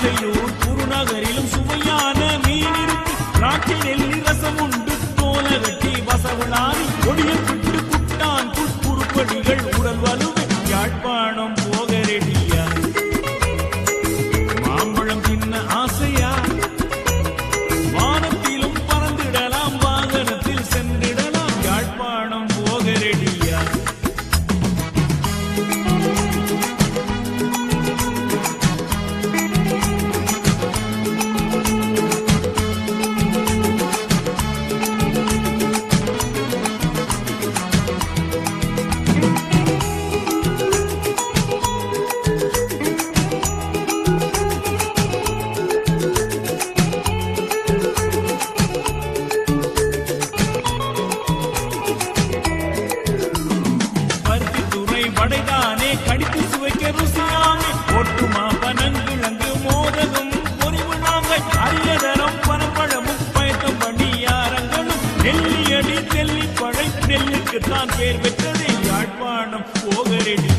ஆசையூர் குருநகரிலும் சுவையான மீன் இருக்கு. திராட்சை நெல்லி ரசம் உண்டு தோலகட்டி வசவளாரி கொடியம் விட்டு குட்டான் புற்புறுப்படிகள் உடல் வலுவை யாழ்ப்பாணம் போக ரெடியா. மாம்பழம் தின்ன ஆசையா வானத்திலும் பறந்திடலாம் வாகனத்தில் சென்றிடலாம் யாழ்ப்பாணம் போக ரெடியா. வடைதானே கடித்து சுவைக்க ருசியாமே ஒட்டுமா பனங்கிழங்கு மோதகம் பொறிவு நாங்கள் அரியதரம் பனப்பழமும் பயத்தம் பண்ணியாரங்களும் நெல்லியடி தெல்லிப்பழை நெல்லுக்குத்தான் பேர் பெற்றது யாழ்ப்பாணம் போக ரெடி.